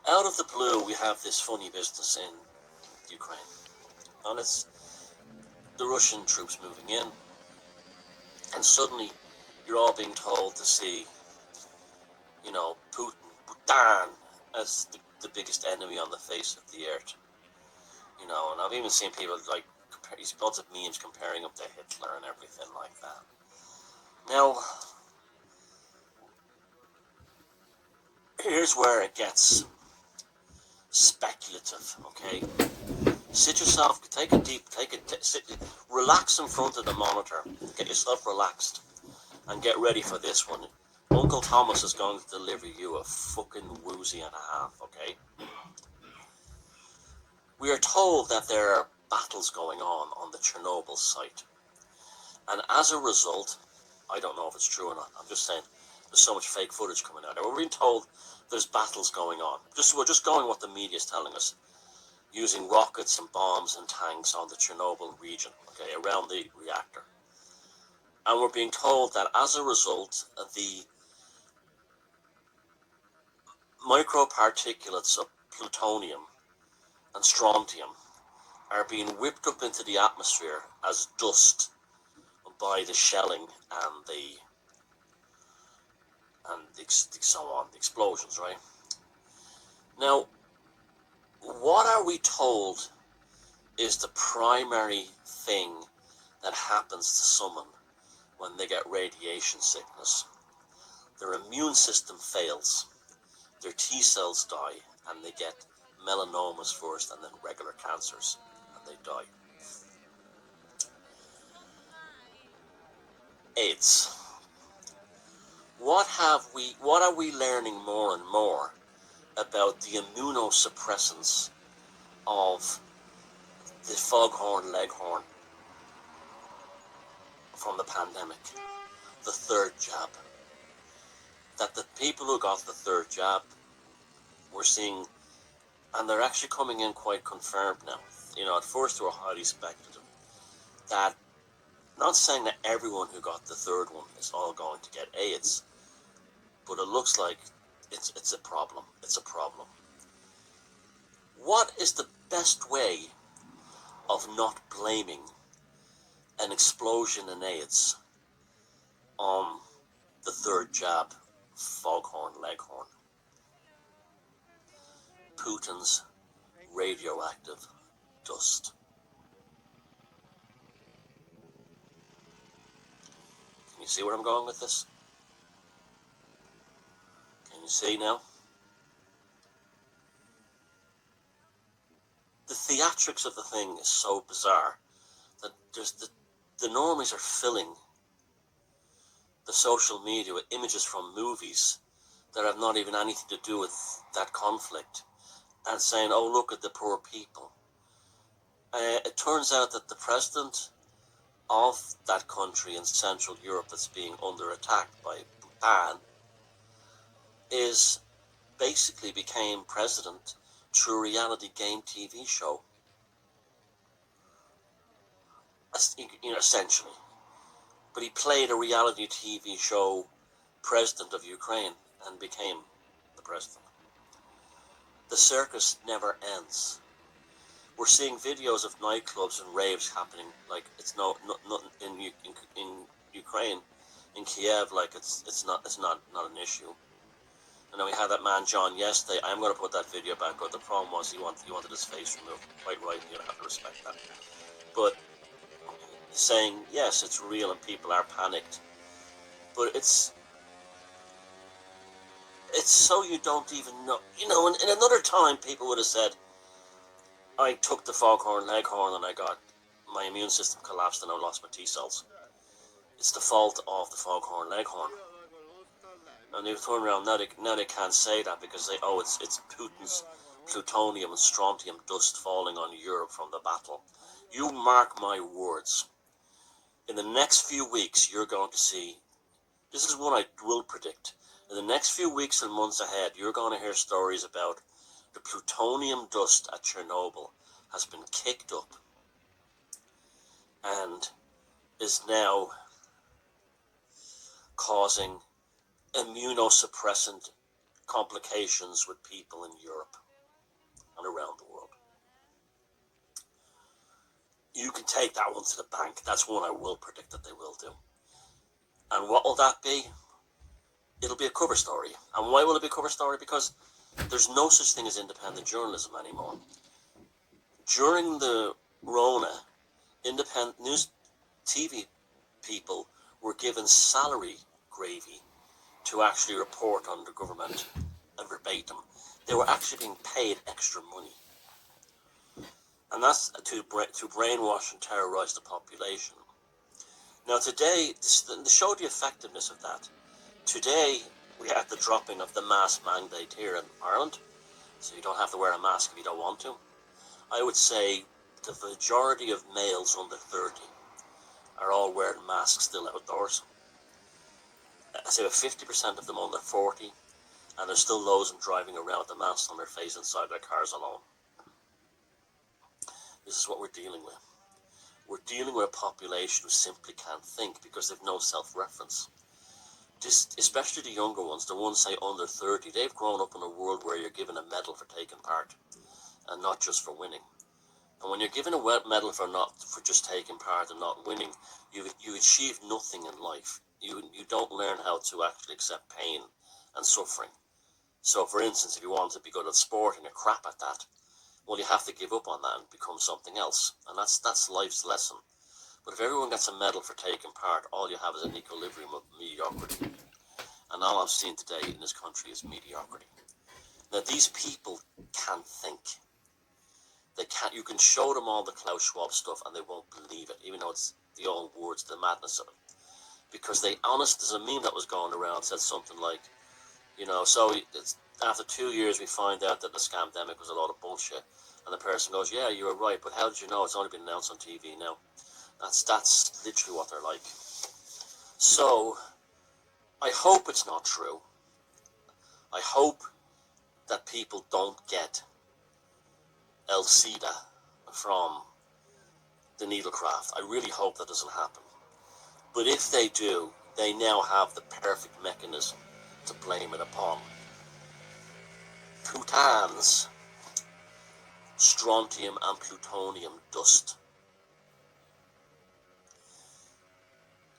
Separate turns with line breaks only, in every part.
Out of the blue, we have this funny business in Ukraine. And it's the Russian troops moving in. And suddenly, you're all being told to see, Putin as the biggest enemy on the face of the earth. And I've even seen people he's lots of memes comparing him to Hitler and everything like that. Now, here's where it gets speculative, okay? Sit yourself, relax in front of the monitor, get yourself relaxed, and get ready for this one. Uncle Thomas is going to deliver you a fucking woozy and a half, okay? We are told that there are battles going on the Chernobyl site. And as a result, I don't know if it's true or not, I'm just saying, there's so much fake footage coming out. We're being told there's battles going on. We're just going what the media is telling us, using rockets and bombs and tanks on the Chernobyl region, okay, around the reactor. And we're being told that as a result, the microparticulates of plutonium and strontium are being whipped up into the atmosphere as dust by the shelling and the so on, the explosions, right? Now, what are we told is the primary thing that happens to someone when they get radiation sickness? Their immune system fails, their T cells die, and they get melanomas first and then regular cancers, and they die. AIDS. What are we learning more and more about the immunosuppressants of the foghorn leghorn from the pandemic, the third jab? That the people who got the third jab, we're seeing, and they're actually coming in quite confirmed now. At first they were highly speculative. That, not saying that everyone who got the third one is all going to get AIDS, but it looks like it's a problem. It's a problem. What is the best way of not blaming an explosion in AIDS on the third jab, foghorn leghorn? Putin's radioactive dust. Can you see where I'm going with this? Can you see now? The theatrics of the thing is so bizarre that the normies are filling the social media with images from movies that have not even anything to do with that conflict, and saying, oh, look at the poor people. It turns out that the president of that country in Central Europe that's being under attack by Bhutan basically became president through a reality game TV show. Essentially. But he played a reality TV show president of Ukraine and became the president. The circus never ends. We're seeing videos of nightclubs and raves happening like it's not in Ukraine, in Kiev, like it's not an issue. And then we had that man John yesterday. I'm going to put that video back up. The problem was he wanted his face removed. Quite right, you have to respect that. But saying yes, it's real and people are panicked, but it's so you don't even know. In another time, people would have said, I took the foghorn leghorn and my immune system collapsed and I lost my T cells. It's the fault of the foghorn leghorn. And they turn around now. They can't say that because it's Putin's plutonium and strontium dust falling on Europe from the battle. You mark my words. In the next few weeks, you're going to see. This is what I will predict. In the next few weeks and months ahead, you're going to hear stories about the plutonium dust at Chernobyl has been kicked up and is now causing immunosuppressant complications with people in Europe and around the world. You can take that one to the bank. That's one I will predict that they will do. And what will that be? It'll be a cover story. And why will it be a cover story? Because there's no such thing as independent journalism anymore. During the Rona, independent news TV people were given salary gravy to actually report on the government verbatim. They were actually being paid extra money. And that's to brainwash and terrorize the population. Now today, to show the effectiveness of that, today we had the dropping of the mask mandate here in Ireland, so you don't have to wear a mask if you don't want to. I would say the majority of males under 30 are all wearing masks still outdoors. I say about 50% of them under 40, and there's still loads of them driving around with the masks on their face inside their cars alone. This is what we're dealing with. We're dealing with a population who simply can't think because they've no self-reference. Especially the younger ones, the ones say under 30, they've grown up in a world where you're given a medal for taking part and not just for winning. And when you're given a medal for just taking part and not winning, you achieve nothing in life. You don't learn how to actually accept pain and suffering. So for instance, if you want to be good at sport and you're crap at that, well, you have to give up on that and become something else. And that's life's lesson. But if everyone gets a medal for taking part, all you have is an equilibrium of mediocrity. And all I'm seeing today in this country is mediocrity. Now, these people can't think. They can't. You can show them all the Klaus Schwab stuff and they won't believe it, even though it's the old words, the madness of it. Because there's a meme that was going around, said something like, so after 2 years we find out that the scamdemic was a lot of bullshit. And the person goes, yeah, you were right, but how did you know? It's only been announced on TV now. That's literally what they're like. So, I hope it's not true. I hope that people don't get El-Sida from the needlecraft. I really hope that doesn't happen. But if they do, they now have the perfect mechanism to blame it upon. Bhutan's strontium and plutonium dust.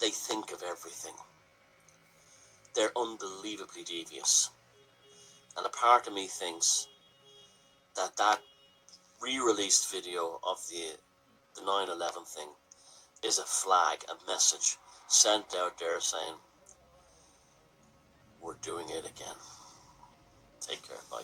They think of everything. They're unbelievably devious. And a part of me thinks that re-released video of the 9/11 thing is a flag, a message sent out there saying, we're doing it again. Take care, bye.